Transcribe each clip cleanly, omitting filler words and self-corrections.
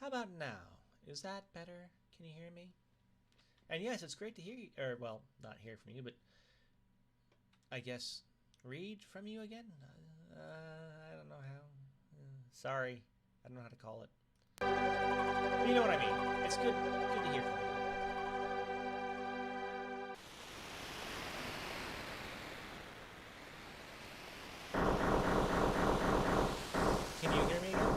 How about now? Is that better? Can you hear me? And yes, it's great to hear you, or well, not hear from you, but I guess read from you again? I don't know how. Sorry, I don't know how to call it. But you know what I mean. It's good to hear from you. Can you hear me again?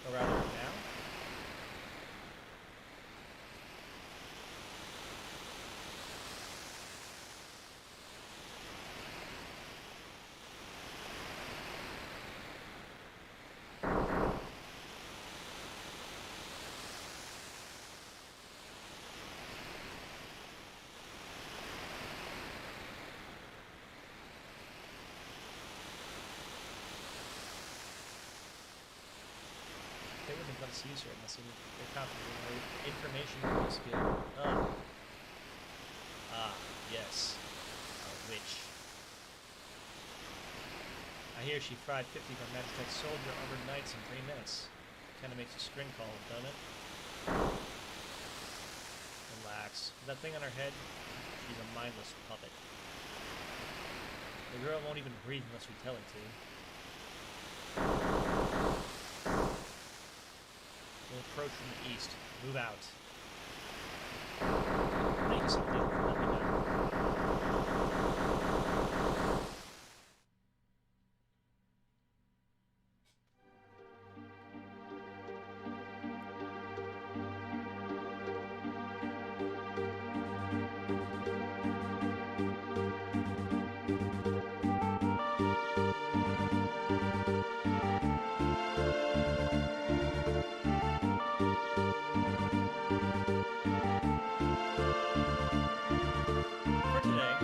Or rather, now? They wouldn't let us use her unless they're confident in her information was good. Ah, yes. A witch. I hear she fried 50 of our Magitech soldier armored knights in 3 minutes. Kinda makes a spring call, don't it? Relax. With that thing on her head, she's a mindless puppet. The girl won't even breathe unless we tell her to. We'll approach from the east. Move out. Thank you, something. Let me know. For today,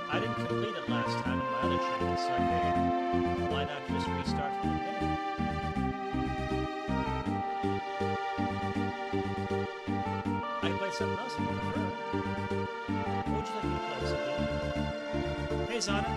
I didn't complete it last time in my other channel, so I figured, why not just restart from the beginning? I can play something else if you prefer. What would you like me to play, something? Hey, Zana.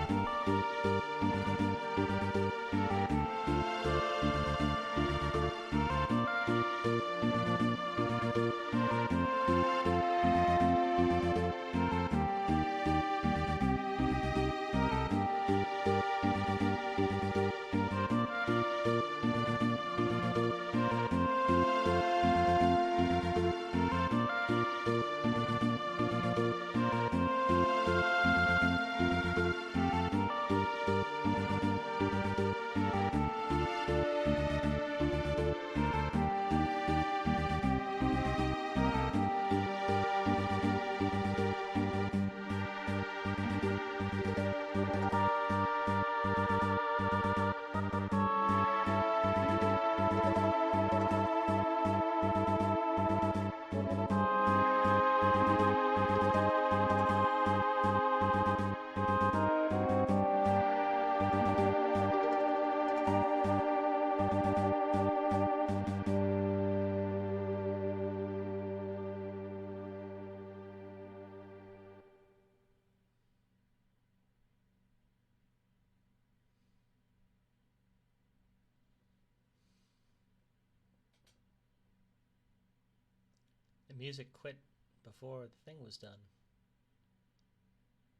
The music quit before the thing was done.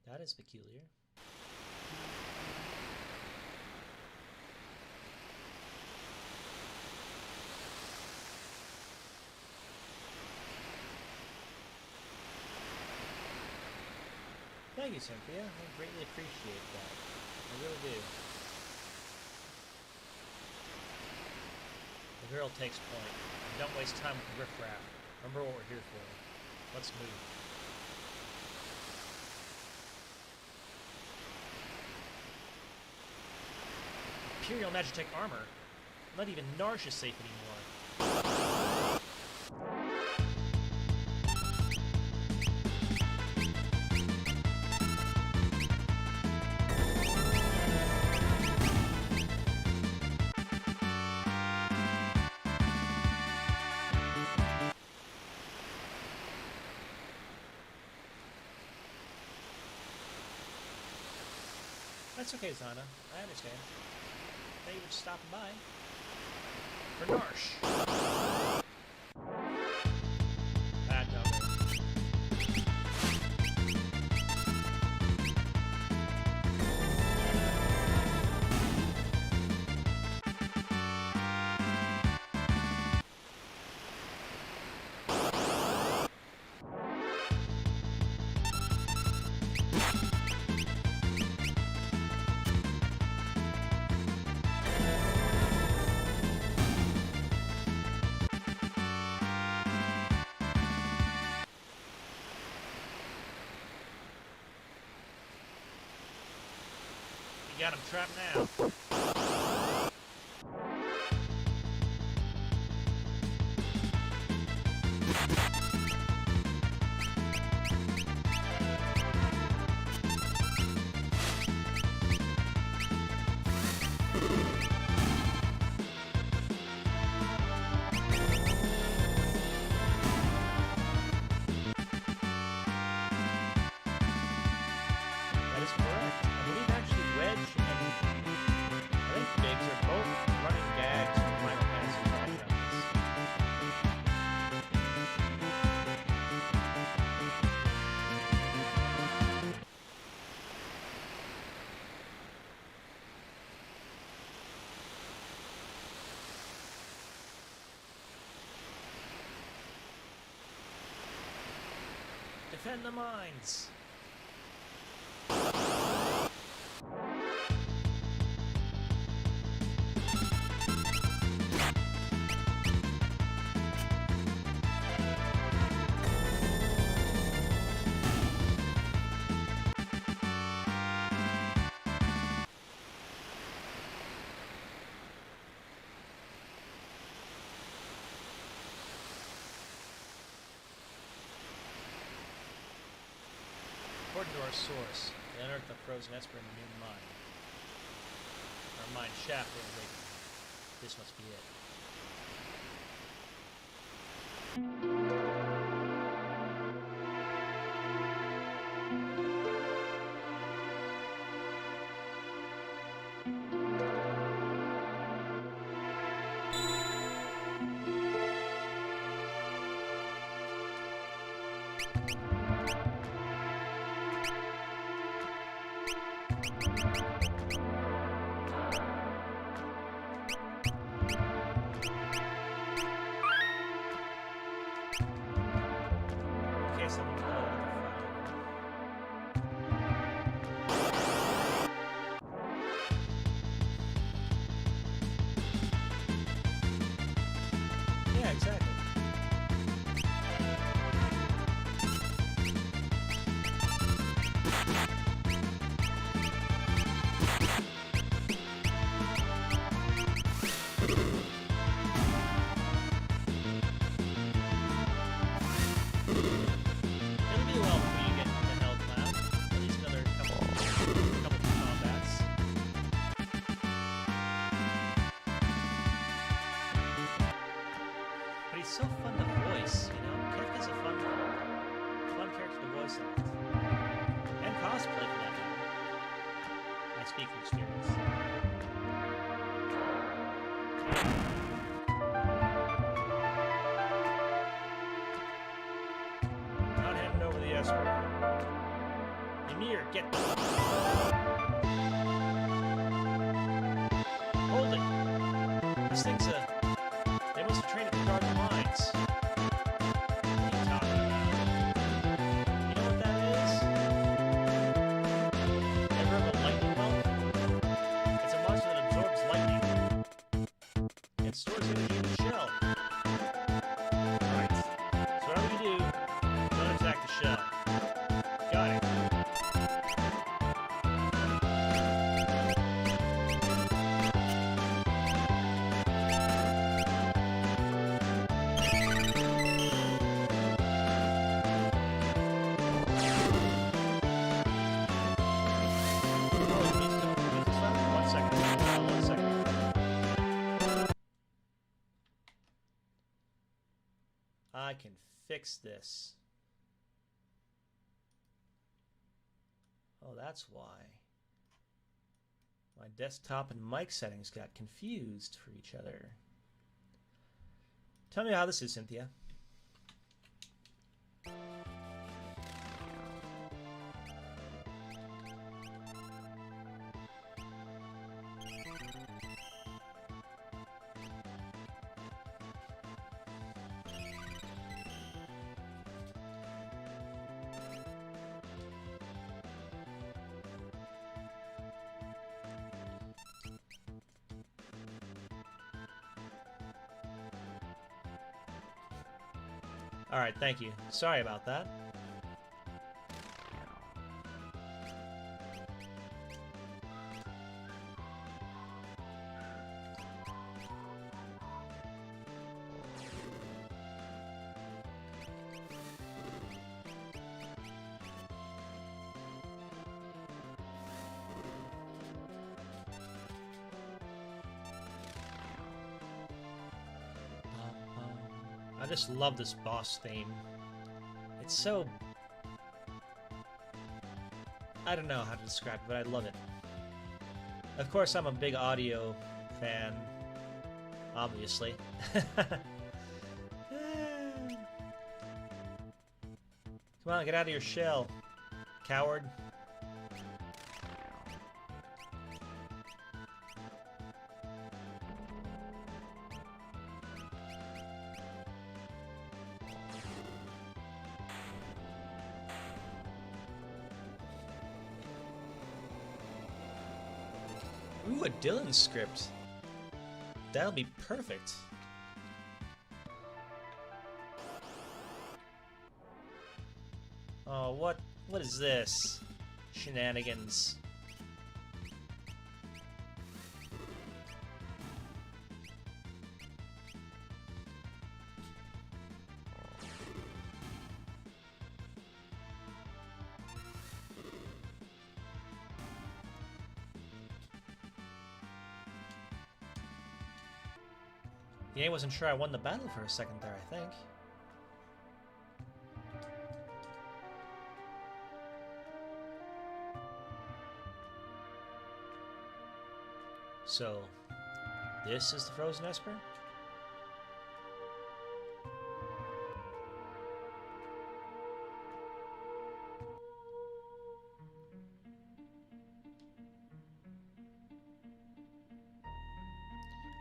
That is peculiar. Thank you, Cynthia. I greatly appreciate that. I really do. The girl takes point. And don't waste time with the riffraff. Remember what we're here for. Let's move. Imperial Magitech armor? Not even Narsh is safe anymore. That's okay, Zana. I understand. Thank you for stopping by. For Narsh. Bad dog. You got him trapped now. That is correct. I believe actually Wedge and I think Biggs are both running gags from Final Fantasy franchises. Defend the mines! According to our source, they unearthed the frozen Esper in the new mine. Our mine shaft was vacant. This must be it. Okay, so we'll go with the file. Yeah, exactly. It'll be a while before you get to the Hell Cloud. At least another couple combats. But he's so fun to voice, you know? Kefka's a fun character to voice act. And cosplay for that matter. I speak from experience. Not handing over the Esper. Ymir, get hold it! This thing's a... They must have trained it to guard the mines. What are you talking about? You know what that is? Ever have a lightning whelp? It's a monster that absorbs lightning. It stores energy in the shell. Right. So whatever you do, don't attack the shell. Got it. One second. I can fix this. Oh, that's why. My desktop and mic settings got confused for each other. Tell me how this is, Cynthia. Alright, thank you. Sorry about that. I just love this boss theme. It's so... I don't know how to describe it, but I love it. Of course, I'm a big audio fan, obviously. Come on, get out of your shell, coward. Ooh, a Dylan script. That'll be perfect. Oh, what is this? Shenanigans. The game wasn't sure I won the battle for a second there, I think. So, this is the Frozen Esper?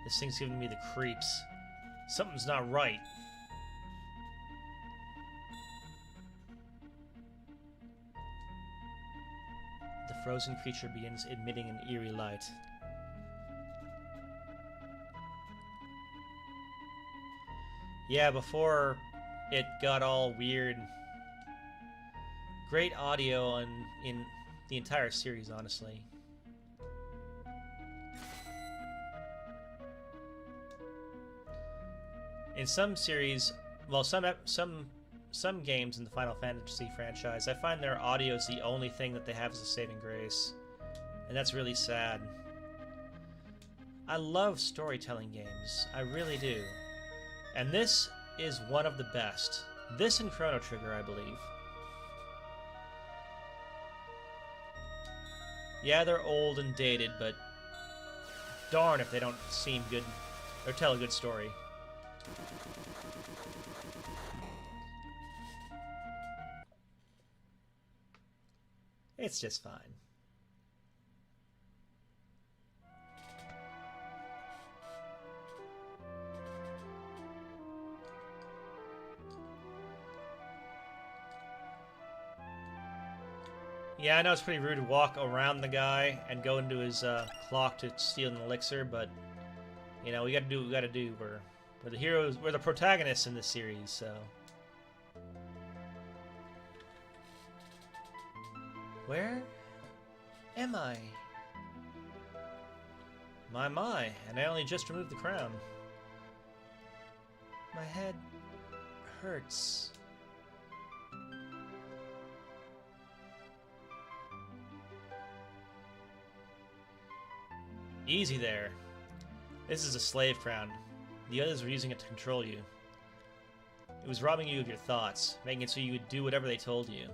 This thing's giving me the creeps. Something's not right. The frozen creature begins emitting an eerie light. Yeah, before it got all weird. Great audio in the entire series, honestly. In some series, well, some games in the Final Fantasy franchise, I find their audio is the only thing that they have as a saving grace, and that's really sad. I love storytelling games, I really do, and this is one of the best. This and Chrono Trigger, I believe. Yeah, they're old and dated, but darn if they don't seem good or tell a good story. It's just fine. Yeah, I know it's pretty rude to walk around the guy and go into his clock to steal an elixir, but you know, we gotta do what we gotta do. We're the heroes, we're the protagonists in this series, so. Where am I? My, and I only just removed the crown. My head hurts. Easy there. This is a slave crown. The others were using it to control you. It was robbing you of your thoughts, making it so you would do whatever they told you.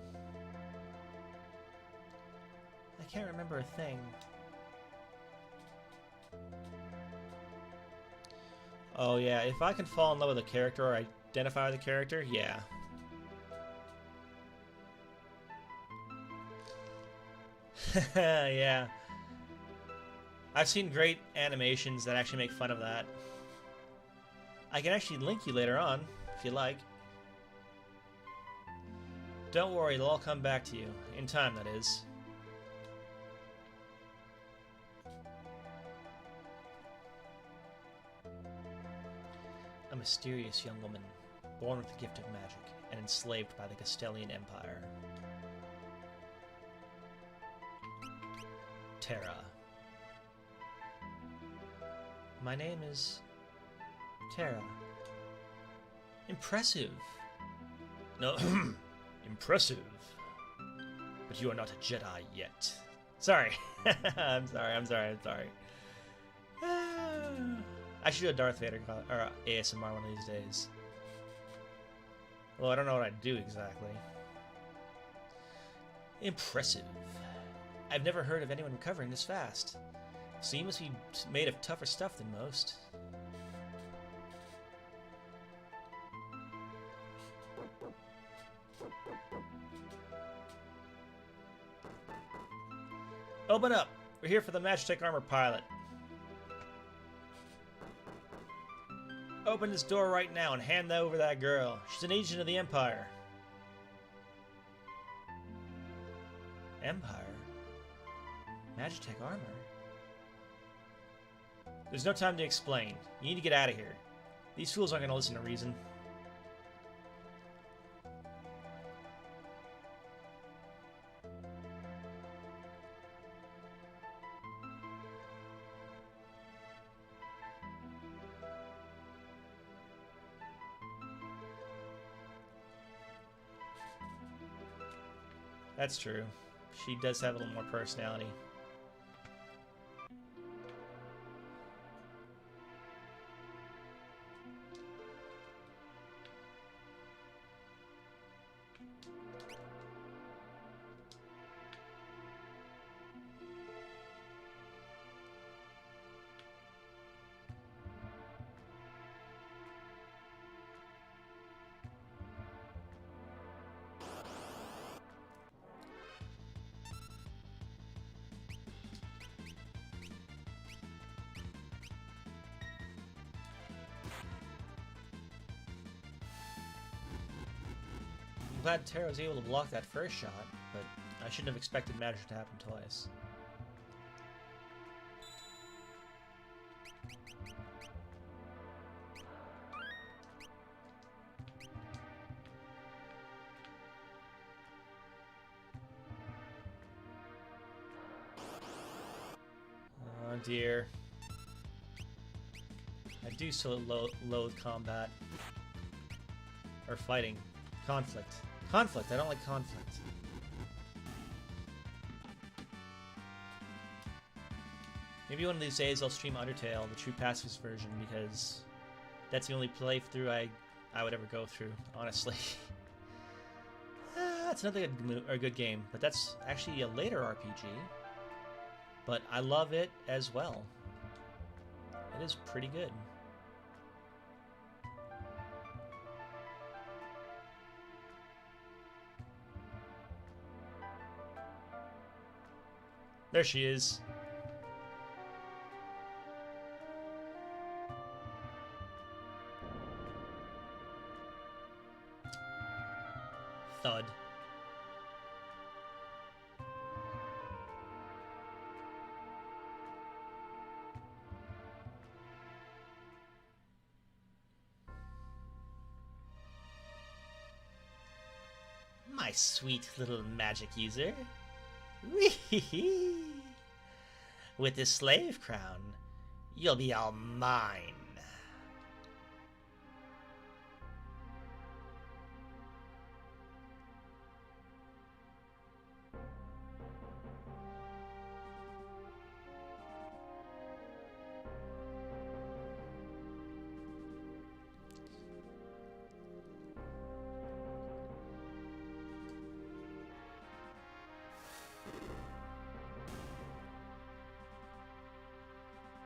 I can't remember a thing. Oh yeah, if I can fall in love with a character or identify with a character, yeah. Yeah. I've seen great animations that actually make fun of that. I can actually link you later on, if you like. Don't worry, it'll all come back to you. In time, that is. A mysterious young woman, born with the gift of magic, and enslaved by the Castellian Empire. Terra. My name is... Terra. Impressive. No, impressive. But you are not a Jedi yet. Sorry. I'm sorry. I should do a Darth Vader or ASMR one of these days. Well, I don't know what I'd do exactly. Impressive. I've never heard of anyone recovering this fast. So you must be made of tougher stuff than most. Open up! We're here for the Magitech Armor pilot. Open this door right now and hand that over to that girl. She's an agent of the Empire. Empire? Magitech Armor? There's no time to explain. You need to get out of here. These fools aren't going to listen to reason. That's true. She does have a little more personality. I'm glad Terra was able to block that first shot, but I shouldn't have expected magic to happen twice. Oh dear. I do so loathe combat. Or fighting. Conflict. Conflict. I don't like conflict. Maybe one of these days I'll stream Undertale, the True Pacifist version, because that's the only playthrough I would ever go through, honestly. That's another good game, but that's actually a later RPG. But I love it as well. It is pretty good. There she is. Thud. My sweet little magic user. Wee-hee-hee. With this slave crown, you'll be all mine.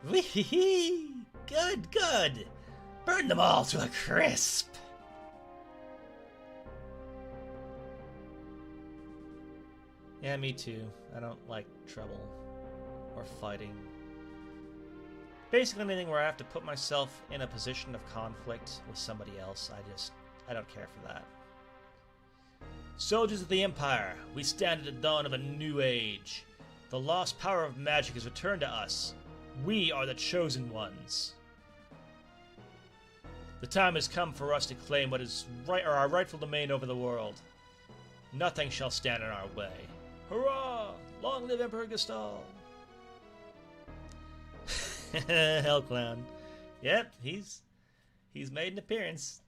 Wee-hee-hee. Good, good. Burn them all to a crisp! Yeah, me too. I don't like trouble. Or fighting. Basically anything where I have to put myself in a position of conflict with somebody else, I don't care for that. Soldiers of the Empire, we stand at the dawn of a new age. The lost power of magic has returned to us. We are the chosen ones. The time has come for us to claim what is right, or our rightful domain over the world. Nothing shall stand in our way. Hurrah! Long live Emperor Gestahl! Hell Clown. Yep, he's made an appearance.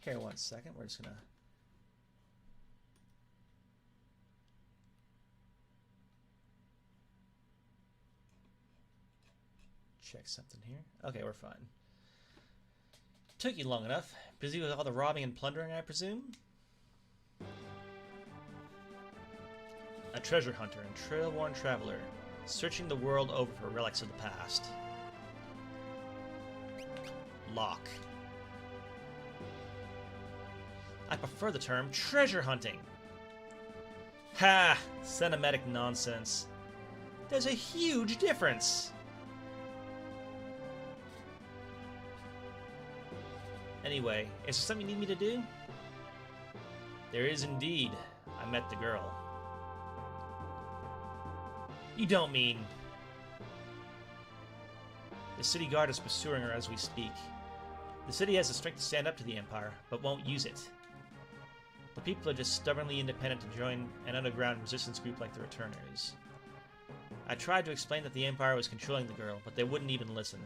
Here, 1 second. We're just gonna check something here. Okay, we're fine. Took you long enough. Busy with all the robbing and plundering, I presume? A treasure hunter and trail-worn traveler, searching the world over for relics of the past. Locke. I prefer the term treasure hunting. Ha! Cinematic nonsense. There's a huge difference. Anyway, is there something you need me to do? There is indeed. I met the girl. You don't mean... The city guard is pursuing her as we speak. The city has the strength to stand up to the Empire, but won't use it. The people are just stubbornly independent to join an underground resistance group like the Returners. I tried to explain that the Empire was controlling the girl, but they wouldn't even listen.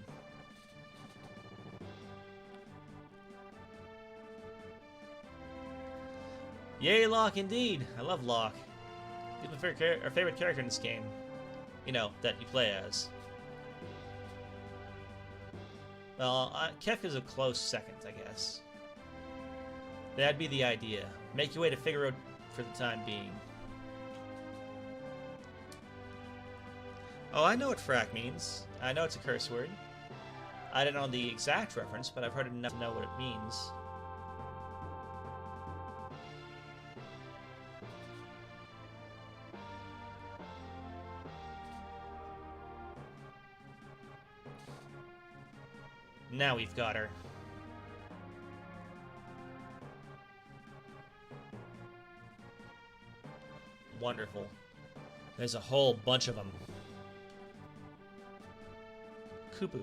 Yay, Locke, indeed! I love Locke. He's my favorite character in this game. You know, that you play as. Well, Kef is a close second, I guess. That'd be the idea. Make your way to Figaro for the time being. Oh, I know what frack means. I know it's a curse word. I don't know the exact reference, but I've heard enough to know what it means. Now we've got her. Wonderful. There's a whole bunch of them. Kupu.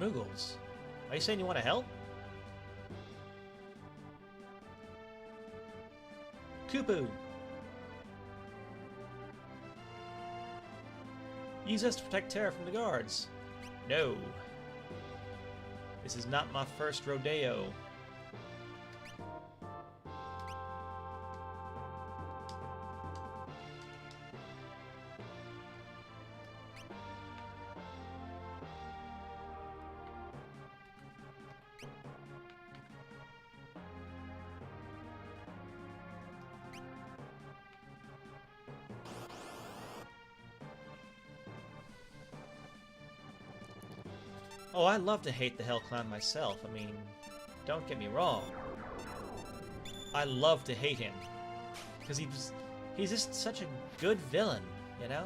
Moogles. Are you saying you want to help? Kupu. Use us to protect Terra from the guards. No. This is not my first rodeo. Oh, I love to hate the Hell Clown myself. I mean, don't get me wrong. I love to hate him. Because he's just such a good villain, you know?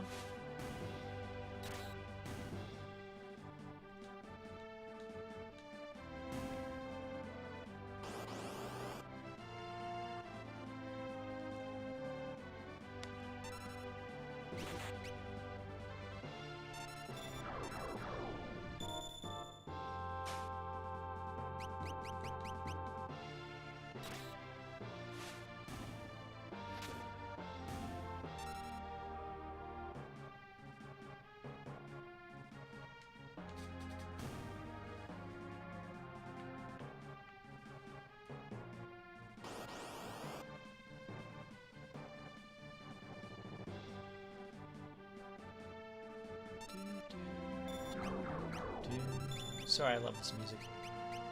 Sorry, I love this music.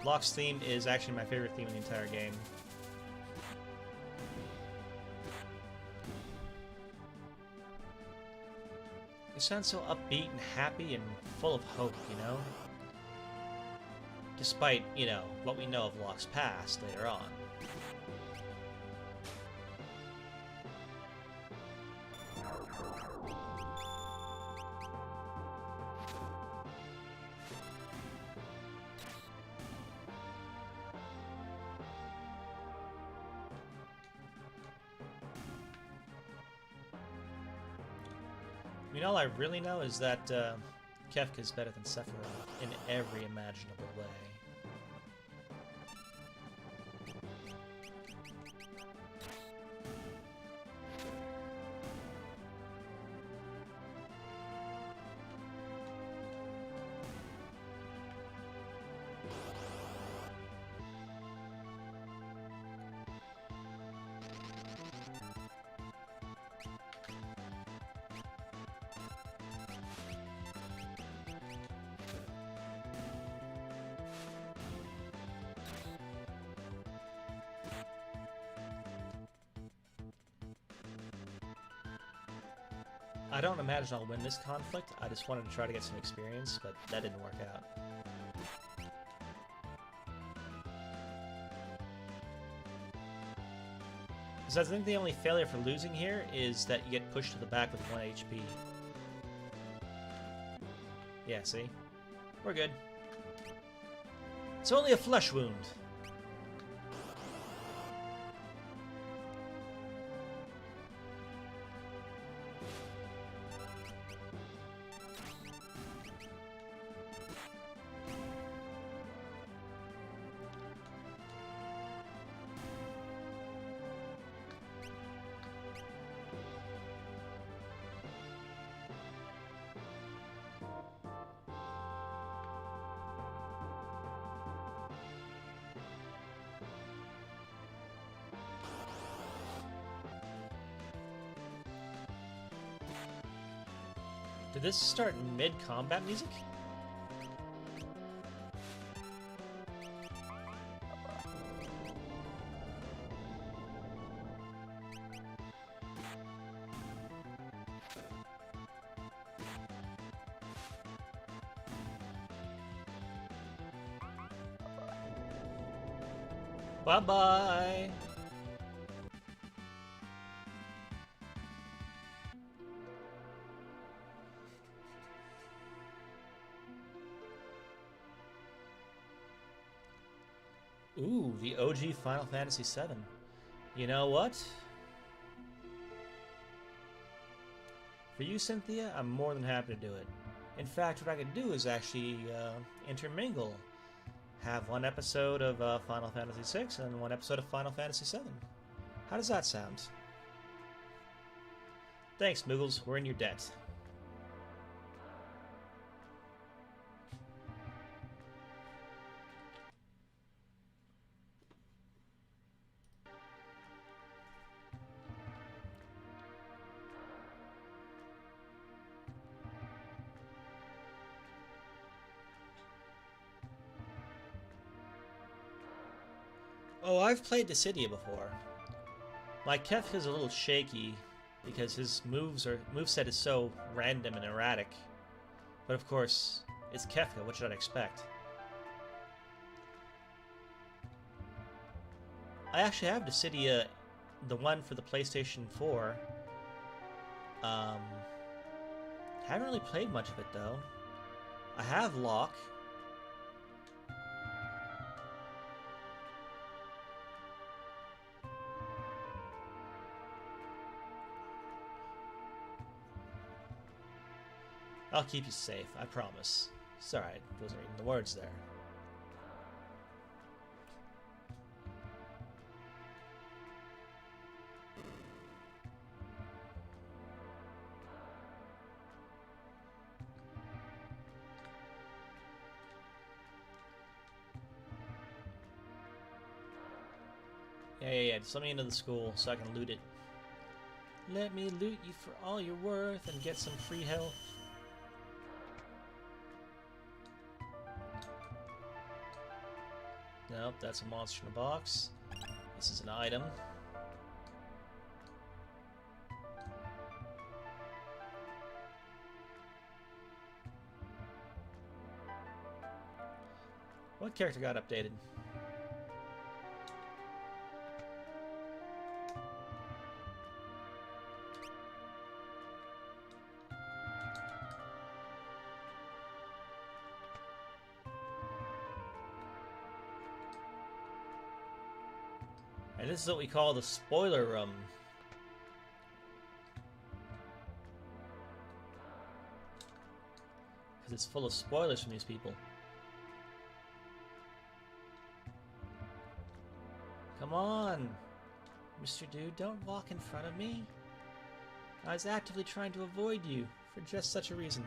Locke's theme is actually my favorite theme in the entire game. It sounds so upbeat and happy and full of hope, you know? Despite, you know, what we know of Locke's past later on. I mean, all I really know is that Kefka is better than Sephiroth in every imaginable way. I don't imagine I'll win this conflict. I just wanted to try to get some experience, but that didn't work out. Because I think the only failure for losing here is that you get pushed to the back with 1 HP. Yeah, see? We're good. It's only a flesh wound. Did this start mid-combat music? Bye-bye! Ooh, the OG Final Fantasy VII. You know what? For you, Cynthia, I'm more than happy to do it. In fact, what I could do is actually intermingle. Have one episode of Final Fantasy VI and one episode of Final Fantasy VII. How does that sound? Thanks, Moogles. We're in your debt. Oh, I've played Dissidia before. My Kefka's a little shaky because his moveset is so random and erratic. But of course, it's Kefka, what should I expect? I actually have Dissidia, the one for the PlayStation 4. Haven't really played much of it though. I have Locke. I'll keep you safe, I promise. Sorry, I wasn't reading the words there. Yeah, just let me into the school so I can loot it. Let me loot you for all you're worth and get some free health. Nope, that's a monster in a box. This is an item. What character got updated? And this is what we call the spoiler room. Because it's full of spoilers from these people. Come on, Mr. Dude, don't walk in front of me. I was actively trying to avoid you for just such a reason.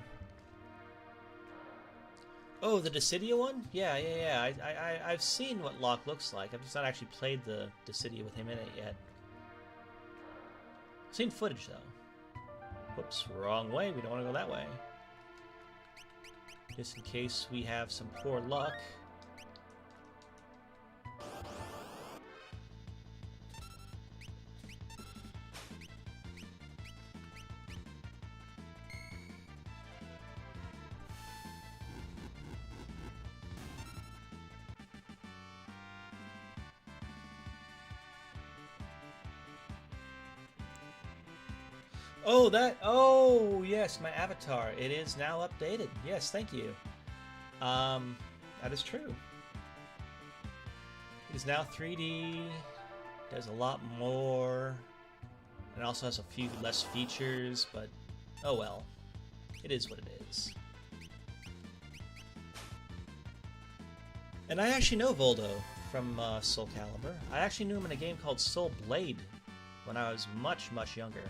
Oh, the Dissidia one? Yeah. I've seen what Locke looks like. I've just not actually played the Dissidia with him in it yet. I've seen footage, though. Whoops, wrong way. We don't want to go that way. Just in case we have some poor luck. Oh, yes, my avatar. It is now updated. Yes, thank you. That is true. It is now 3D. Does a lot more. It also has a few less features, but oh well. It is what it is. And I actually know Voldo from Soul Calibur. I actually knew him in a game called Soul Blade when I was much younger.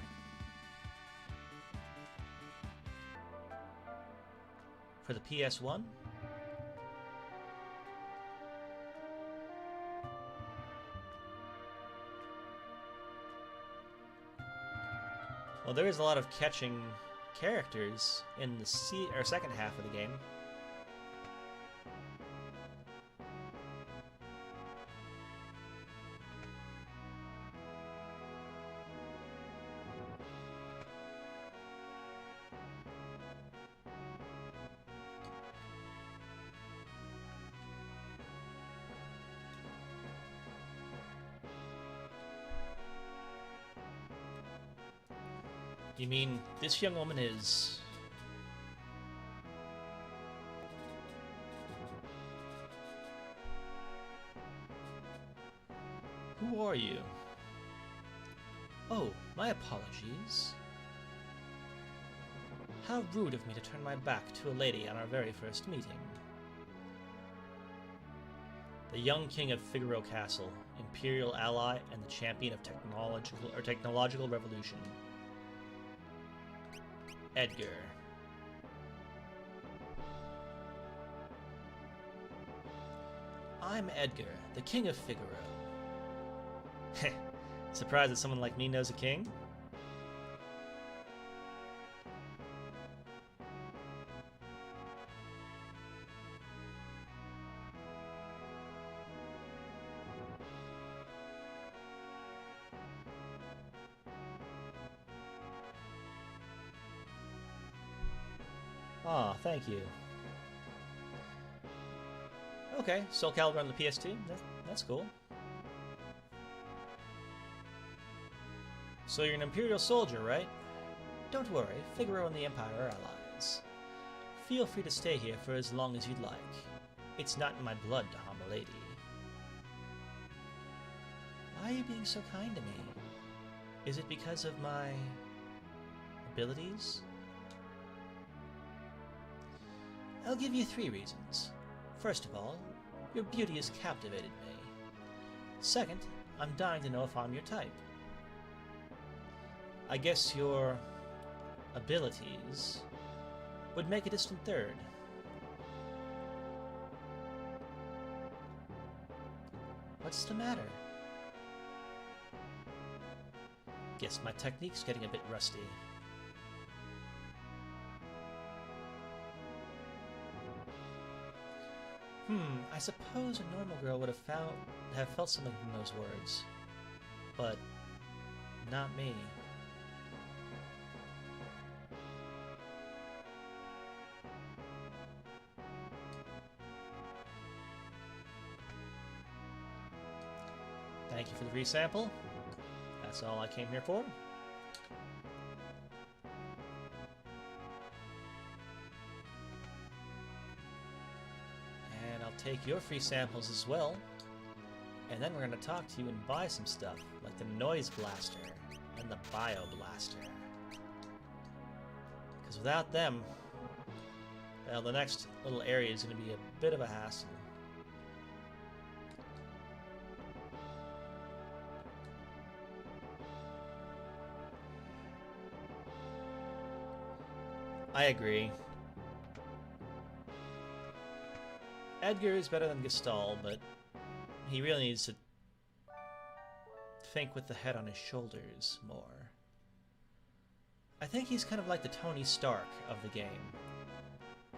For the PS1? Well, there is a lot of catching characters in the second half of the game. You mean this young woman is... Who are you? Oh, my apologies. How rude of me to turn my back to a lady on our very first meeting. The young king of Figaro Castle, imperial ally and the champion of technological revolution. Edgar. I'm Edgar, the king of Figaro. Heh, surprised that someone like me knows a king? Aw, thank you. Okay, Soul Calibur on the PS2. That's cool. So you're an Imperial soldier, right? Don't worry, Figaro and the Empire are allies. Feel free to stay here for as long as you'd like. It's not in my blood to harm a lady. Why are you being so kind to me? Is it because of my... abilities? I'll give you 3 reasons. First of all, your beauty has captivated me. Second, I'm dying to know if I'm your type. I guess your abilities would make a distant third. What's the matter? Guess my technique's getting a bit rusty. I suppose a normal girl would have felt something from those words. But not me. Thank you for the resample. That's all I came here for. And I'll take your free samples as well. And then we're going to talk to you and buy some stuff, like the Noise Blaster and the Bio Blaster. Because without them, well, the next little area is going to be a bit of a hassle. I agree. Edgar is better than Gestahl, but he really needs to think with the head on his shoulders more. I think he's kind of like the Tony Stark of the game.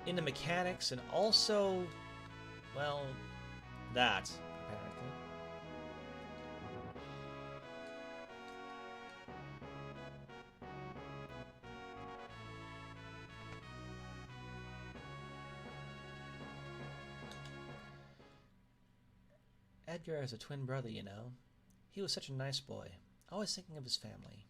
Into mechanics and also, well, that, apparently. Edgar has a twin brother, you know. He was such a nice boy, always thinking of his family.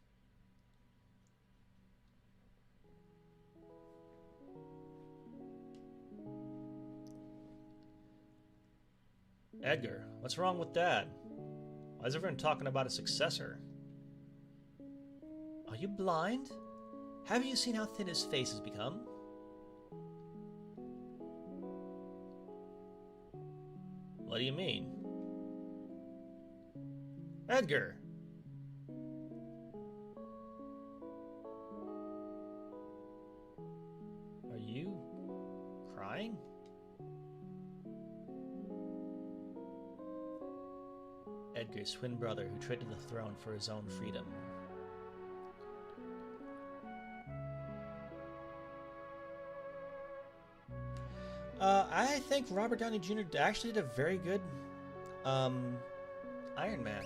Edgar, what's wrong with Dad? Why is everyone talking about a successor? Are you blind? Haven't you seen how thin his face has become? What do you mean? Edgar! Are you crying? Edgar's twin brother who traded the throne for his own freedom. I think Robert Downey Jr. actually did a very good Iron Man.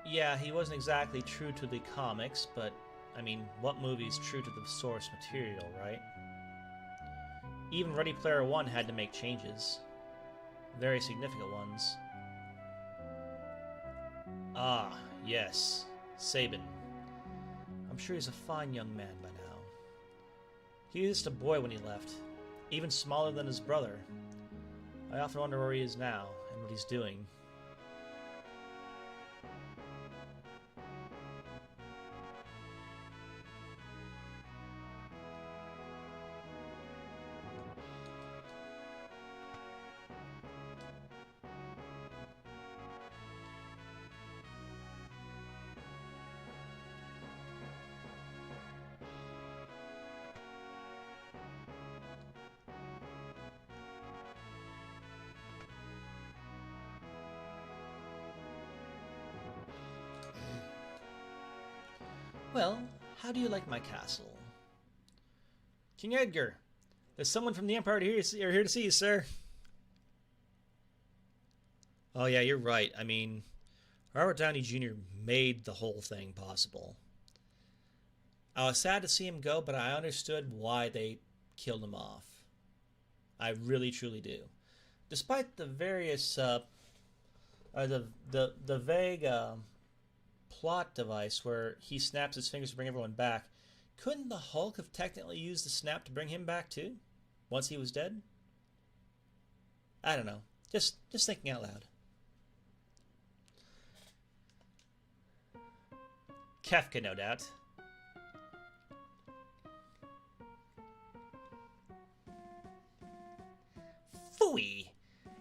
Yeah, he wasn't exactly true to the comics, but, I mean, what movie's true to the source material, right? Even Ready Player One had to make changes. Very significant ones. Ah, yes. Sabin. I'm sure he's a fine young man by now. He was just a boy when he left, even smaller than his brother. I often wonder where he is now, and what he's doing. Well, how do you like my castle? King Edgar, there's someone from the Empire here to see you, sir. Oh yeah, you're right. I mean, Robert Downey Jr. made the whole thing possible. I was sad to see him go, but I understood why they killed him off. I really, truly do. Despite the various, the vague, plot device where he snaps his fingers to bring everyone back, couldn't the Hulk have technically used the snap to bring him back too, once he was dead? I don't know. Just thinking out loud. Kefka, no doubt. Phooey!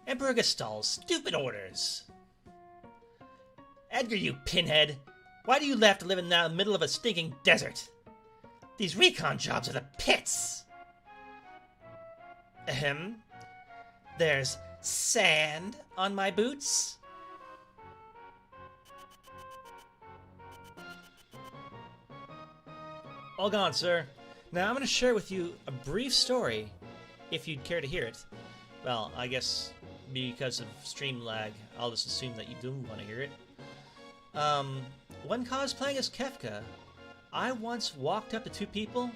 Emperor Gestahl's stupid orders! Edgar, you pinhead! Why do you have to live in the middle of a stinking desert? These recon jobs are the pits! Ahem. There's sand on my boots? All gone, sir. Now I'm going to share with you a brief story, if you'd care to hear it. Well, I guess because of stream lag, I'll just assume that you do want to hear it. When cosplaying as Kefka, I once walked up to two people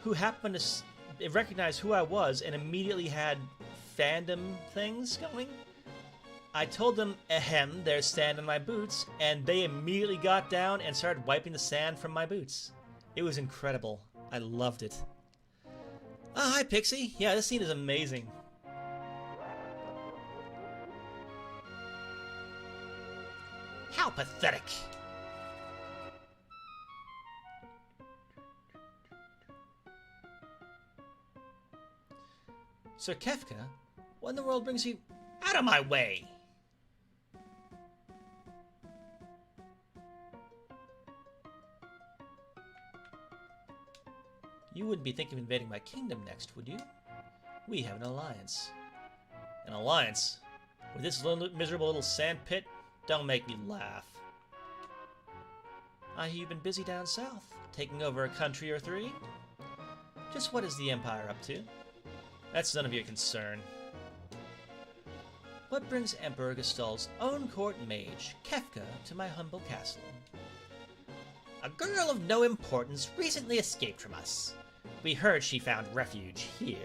who happened to recognize who I was and immediately had fandom things going. I told them, ahem, there's sand on my boots, and they immediately got down and started wiping the sand from my boots. It was incredible. I loved it. Oh, hi, Pixie. Yeah, this scene is amazing. How pathetic. Sir Kefka, what in the world brings you out of my way? You wouldn't be thinking of invading my kingdom next, would you? We have an alliance. An alliance? With this miserable little sand pit? Don't make me laugh. I hear you've been busy down south, taking over a country or three. Just what is the Empire up to? That's none of your concern. What brings Emperor Gestall's own court mage, Kefka, to my humble castle? A girl of no importance recently escaped from us. We heard she found refuge here.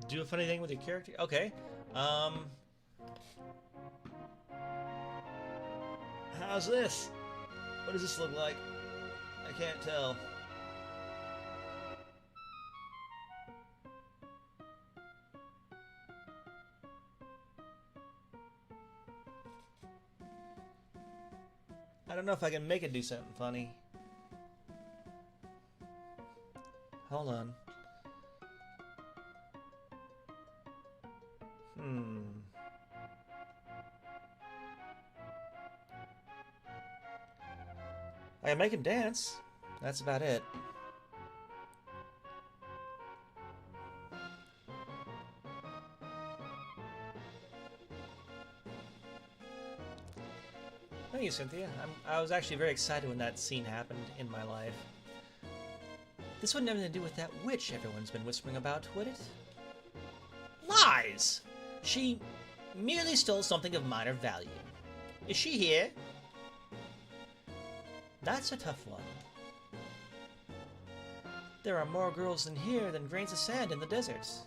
Do a funny thing with your character? Okay. How's this? What does this look like? I can't tell. I don't know if I can make it do something funny. Hold on. I can make him dance. That's about it. Thank you, Cynthia. I was actually very excited when that scene happened in my life. This wouldn't have anything to do with that witch everyone's been whispering about, would it? Lies! She merely stole something of minor value. Is she here? That's a tough one. There are more girls in here than grains of sand in the deserts.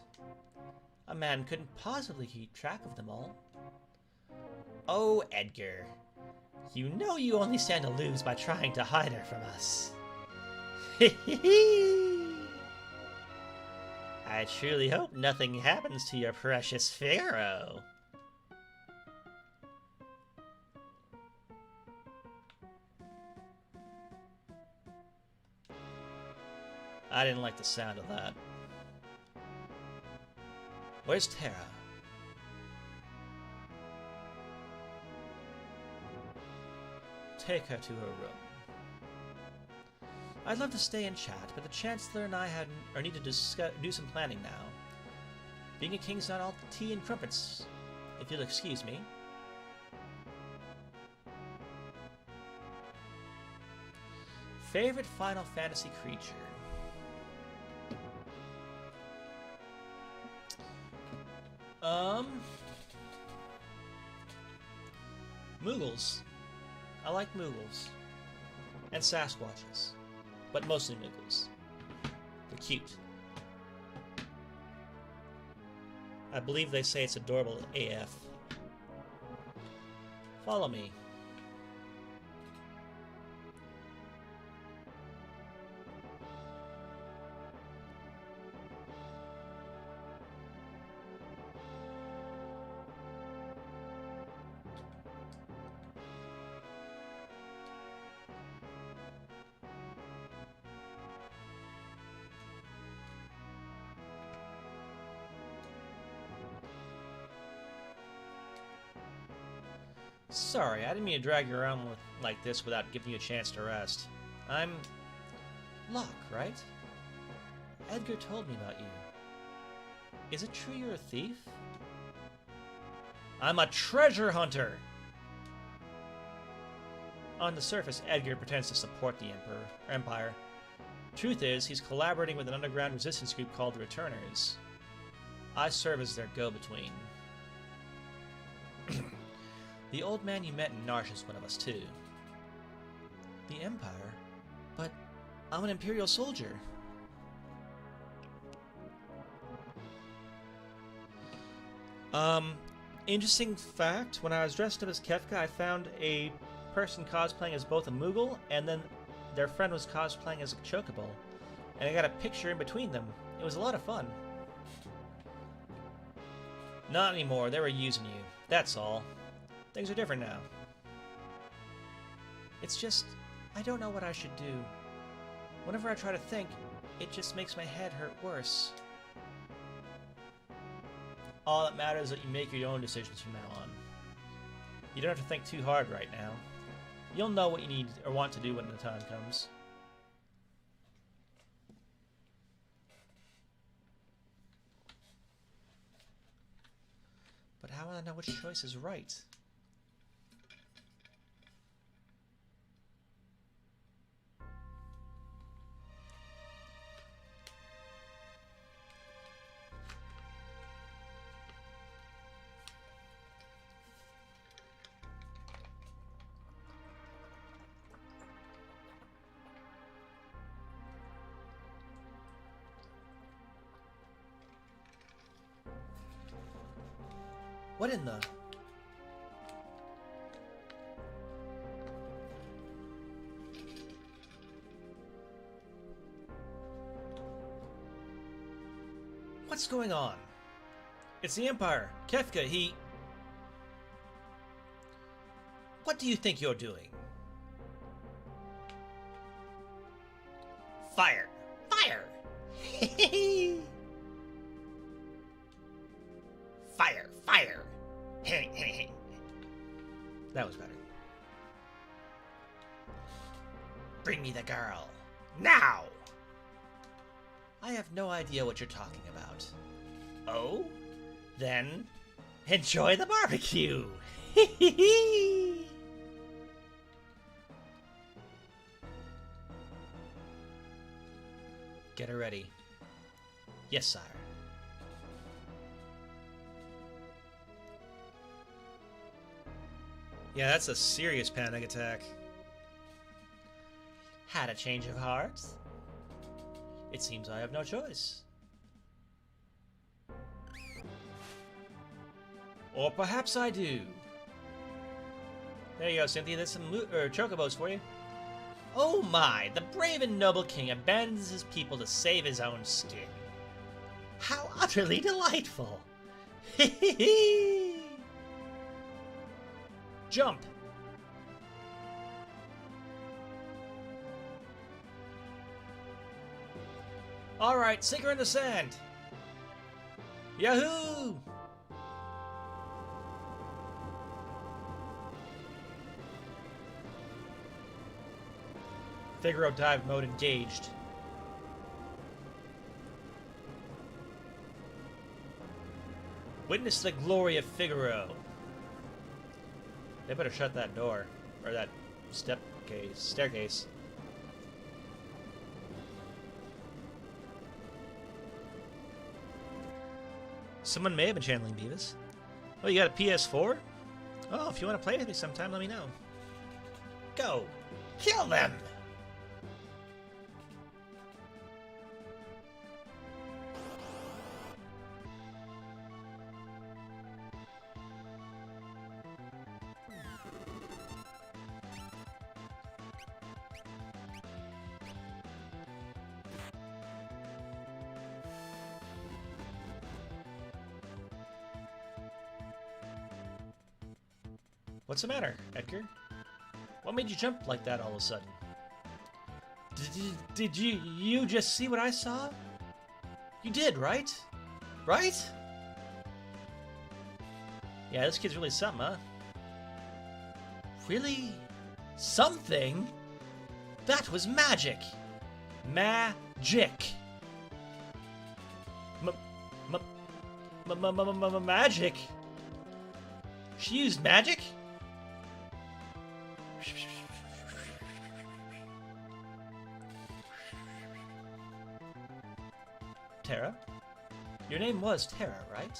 A man couldn't possibly keep track of them all. Oh, Edgar. You know you only stand to lose by trying to hide her from us. I truly hope nothing happens to your precious Pharaoh. I didn't like the sound of that. Where's Terra? Take her to her room. I'd love to stay and chat, but the Chancellor and I need to do some planning now. Being a king's not all tea and crumpets, if you'll excuse me. Favorite Final Fantasy creature? Moogles. I like Moogles. And Sasquatches. But mostly Moogles. They're cute. I believe they say it's adorable AF. Follow me. Sorry, I didn't mean to drag you around like this without giving you a chance to rest. I'm... Locke, right? Edgar told me about you. Is it true you're a thief? I'm a treasure hunter! on the surface, Edgar pretends to support the Empire. Truth is, he's collaborating with an underground resistance group called the Returners. I serve as their go-between. The old man you met in Narshe is one of us, too. The Empire? But I'm an Imperial soldier. Interesting fact, when I was dressed up as Kefka, I found a person cosplaying as both a Moogle, and then their friend was cosplaying as a Chocobo. And I got a picture in between them. It was a lot of fun. Not anymore, they were using you. That's all. Things are different now. It's just, I don't know what I should do. Whenever I try to think, it just makes my head hurt worse. All that matters is that you make your own decisions from now on. You don't have to think too hard right now. You'll know what you need or want to do when the time comes. But how will I know which choice is right? What in the... What's going on? It's the Empire. Kefka, he... What do you think you're doing? Fire! Fire! Fire! Fire! That was better. Bring me the girl. Now! I have no idea what you're talking about. Oh? Then, enjoy the barbecue! Get her ready. Yes, sire. Yeah, that's a serious panic attack. Had a change of heart? It seems I have no choice. Or perhaps I do. There you go, Cynthia. There's some chocobos for you. Oh my! The brave and noble king abandons his people to save his own skin. How utterly delightful! Jump! Alright, sink her in the sand! Yahoo! Figaro dive mode engaged. Witness the glory of Figaro. They better shut that door. Or that staircase. Someone may have been channeling Beavis. Oh, you got a PS4? Oh, if you want to play with me sometime, let me know. Go! Kill them! What's the matter, Edgar? What made you jump like that all of a sudden? Did you just see what I saw? You did, right? Right? Yeah, this kid's really something, huh? Really? Something? That was magic! Magic! Magic? She used magic? Terra? Your name was Terra, right?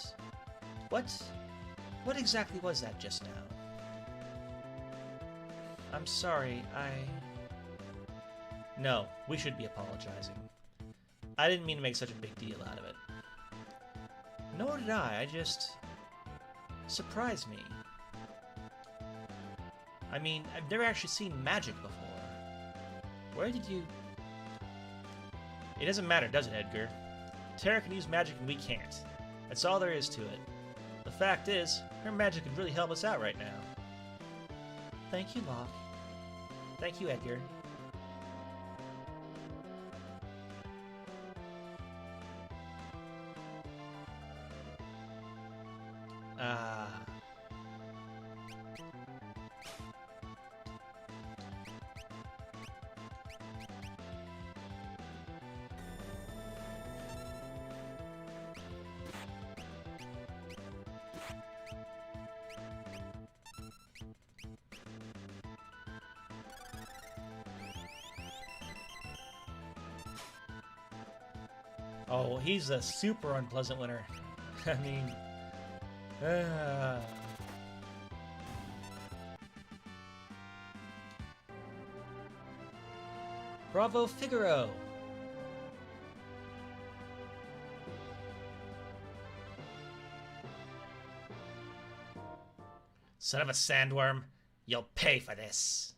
What exactly was that just now? I'm sorry, No, we should be apologizing. I didn't mean to make such a big deal out of it. Nor did I just... surprised me. I mean, I've never actually seen magic before. Where did you... It doesn't matter, does it, Edgar? Terra can use magic and we can't. That's all there is to it. The fact is, her magic could really help us out right now. Thank you, Locke. Thank you, Edgar. Oh, he's a super unpleasant winner. I mean... Bravo, Figaro! Son of a sandworm, you'll pay for this.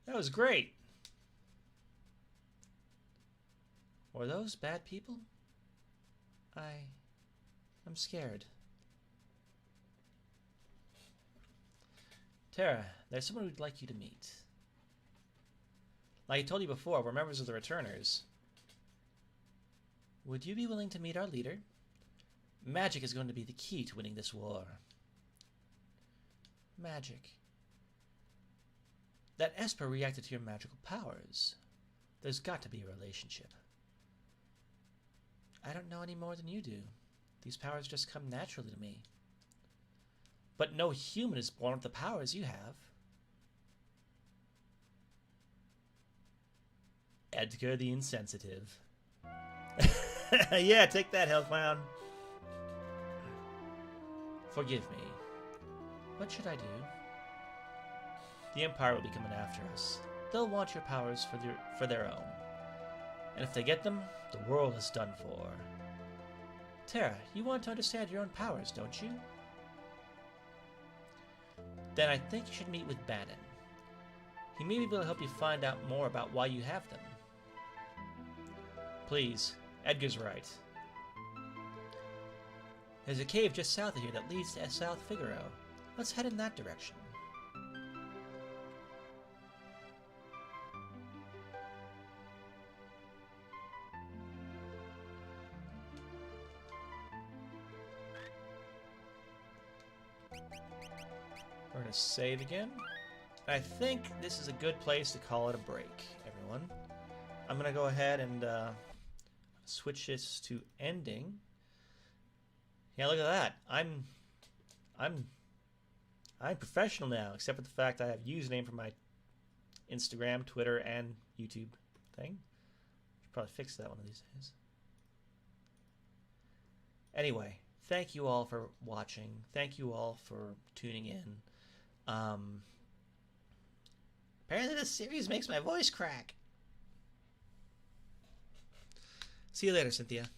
That was great. Were those bad people? I'm scared. Terra, there's someone we'd like you to meet. Like I told you before, we're members of the Returners. Would you be willing to meet our leader? Magic is going to be the key to winning this war. Magic. That Esper reacted to your magical powers. There's got to be a relationship. I don't know any more than you do. These powers just come naturally to me. But no human is born with the powers you have. Edgar the Insensitive. Yeah, take that, Hellclown. Forgive me. What should I do? The Empire will be coming after us. They'll want your powers for their own. And if they get them, the world is done for. Terra, you want to understand your own powers, don't you? Then I think you should meet with Bannon. He may be able to help you find out more about why you have them. Please, Edgar's right. There's a cave just south of here that leads to South Figaro. Let's head in that direction. We're going to save again. I think this is a good place to call it a break, everyone. I'm going to go ahead and switch this to ending. Yeah, look at that. I'm professional now, except for the fact I have username for my Instagram, Twitter, and YouTube thing. Should probably fix that one of these days. Anyway, thank you all for watching. Thank you all for tuning in. Apparently this series makes my voice crack. See you later, Cynthia.